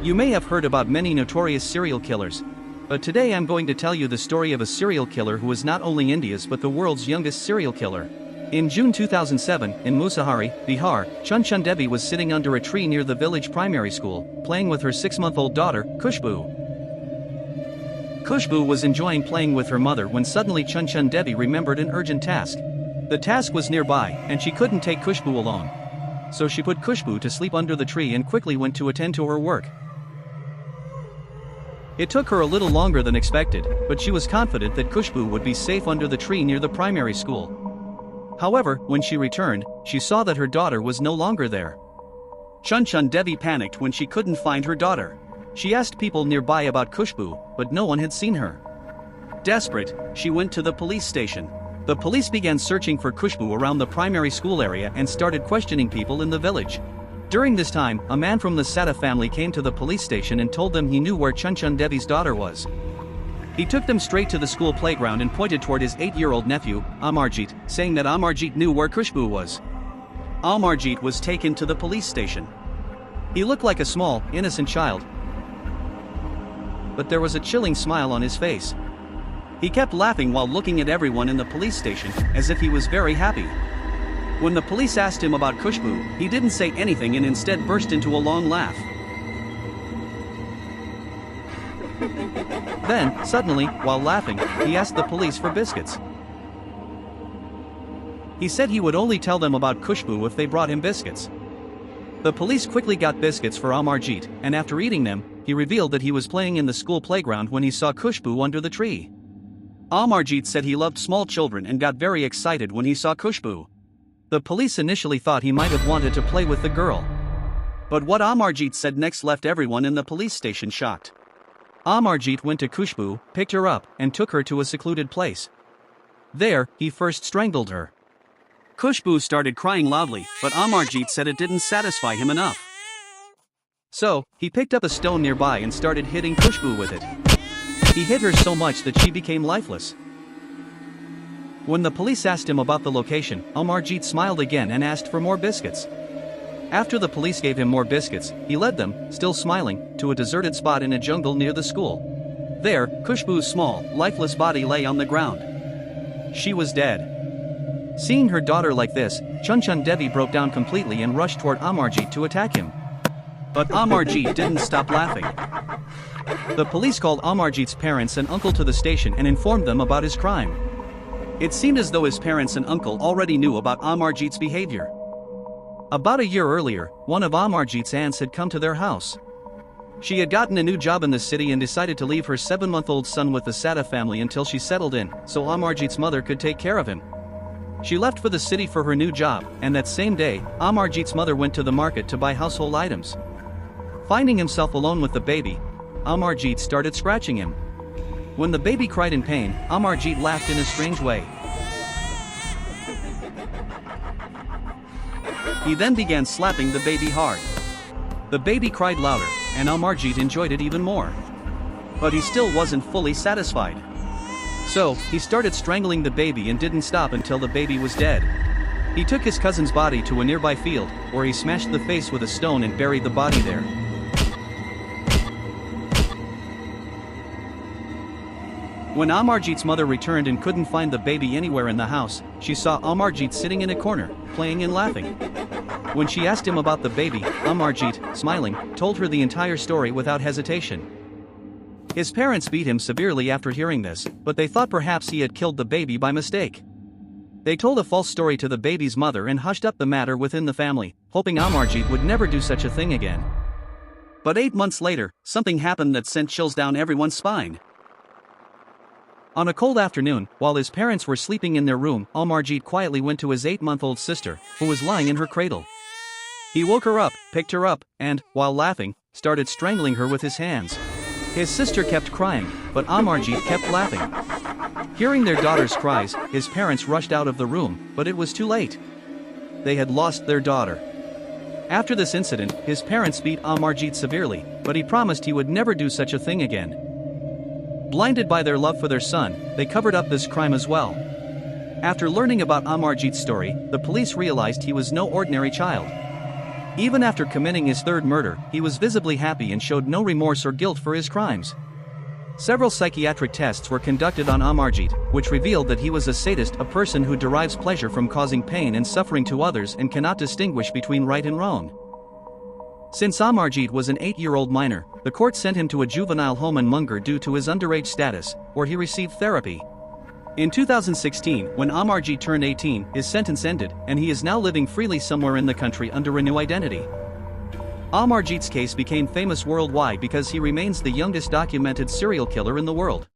You may have heard about many notorious serial killers, but today I'm going to tell you the story of a serial killer who is not only India's but the world's youngest serial killer. In June 2007, in Musahari, Bihar, Chun Devi was sitting under a tree near the village primary school, playing with her 6-month-old daughter, Khushboo. Khushboo was enjoying playing with her mother when suddenly Chun Devi remembered an urgent task. The task was nearby, and she couldn't take Khushboo alone. So she put Khushboo to sleep under the tree and quickly went to attend to her work. It took her a little longer than expected, but she was confident that Khushboo would be safe under the tree near the primary school. However, when she returned, she saw that her daughter was no longer there. Chun Devi panicked when she couldn't find her daughter. She asked people nearby about Khushboo, but no one had seen her. Desperate, she went to the police station. The police began searching for Khushboo around the primary school area and started questioning people in the village. During this time, a man from the Sada family came to the police station and told them he knew where Chun Devi's daughter was. He took them straight to the school playground and pointed toward his 8-year-old nephew, Amarjeet, saying that Amarjeet knew where Khushboo was. Amarjeet was taken to the police station. He looked like a small, innocent child, but there was a chilling smile on his face. He kept laughing while looking at everyone in the police station, as if he was very happy. When the police asked him about Khushboo, he didn't say anything and instead burst into a long laugh. Then, suddenly, while laughing, he asked the police for biscuits. He said he would only tell them about Khushboo if they brought him biscuits. The police quickly got biscuits for Amarjeet, and after eating them, he revealed that he was playing in the school playground when he saw Khushboo under the tree. Amarjeet said he loved small children and got very excited when he saw Khushboo. The police initially thought he might have wanted to play with the girl. But what Amarjeet said next left everyone in the police station shocked. Amarjeet went to Khushboo, picked her up, and took her to a secluded place. There, he first strangled her. Khushboo started crying loudly, but Amarjeet said it didn't satisfy him enough. So, he picked up a stone nearby and started hitting Khushboo with it. He hit her so much that she became lifeless. When the police asked him about the location, Amarjeet smiled again and asked for more biscuits. After the police gave him more biscuits, he led them, still smiling, to a deserted spot in a jungle near the school. There, Khushboo's small, lifeless body lay on the ground. She was dead. Seeing her daughter like this, Chun Devi broke down completely and rushed toward Amarjeet to attack him. But Amarjeet didn't stop laughing. The police called Amarjeet's parents and uncle to the station and informed them about his crime. It seemed as though his parents and uncle already knew about Amarjeet's behavior. About a year earlier, one of Amarjeet's aunts had come to their house. She had gotten a new job in the city and decided to leave her 7-month-old son with the Sada family until she settled in, so Amarjeet's mother could take care of him. She left for the city for her new job, and that same day, Amarjeet's mother went to the market to buy household items. Finding himself alone with the baby, Amarjeet started scratching him. When the baby cried in pain, Amarjeet laughed in a strange way. He then began slapping the baby hard. The baby cried louder, and Amarjeet enjoyed it even more. But he still wasn't fully satisfied. So, he started strangling the baby and didn't stop until the baby was dead. He took his cousin's body to a nearby field, where he smashed the face with a stone and buried the body there. When Amarjeet's mother returned and couldn't find the baby anywhere in the house, she saw Amarjeet sitting in a corner, playing and laughing. When she asked him about the baby, Amarjeet, smiling, told her the entire story without hesitation. His parents beat him severely after hearing this, but they thought perhaps he had killed the baby by mistake. They told a false story to the baby's mother and hushed up the matter within the family, hoping Amarjeet would never do such a thing again. But 8 months later, something happened that sent chills down everyone's spine. On a cold afternoon, while his parents were sleeping in their room, Amarjeet quietly went to his 8-month-old sister, who was lying in her cradle. He woke her up, picked her up, and, while laughing, started strangling her with his hands. His sister kept crying, but Amarjeet kept laughing. Hearing their daughter's cries, his parents rushed out of the room, but it was too late. They had lost their daughter. After this incident, his parents beat Amarjeet severely, but he promised he would never do such a thing again. Blinded by their love for their son, they covered up this crime as well. After learning about Amarjeet's story, the police realized he was no ordinary child. Even after committing his third murder, he was visibly happy and showed no remorse or guilt for his crimes. Several psychiatric tests were conducted on Amarjeet, which revealed that he was a sadist, a person who derives pleasure from causing pain and suffering to others and cannot distinguish between right and wrong. Since Amarjeet was an 8-year-old minor, the court sent him to a juvenile home in Munger due to his underage status, where he received therapy. In 2016, when Amarjeet turned 18, his sentence ended, and he is now living freely somewhere in the country under a new identity. Amarjeet's case became famous worldwide because he remains the youngest documented serial killer in the world.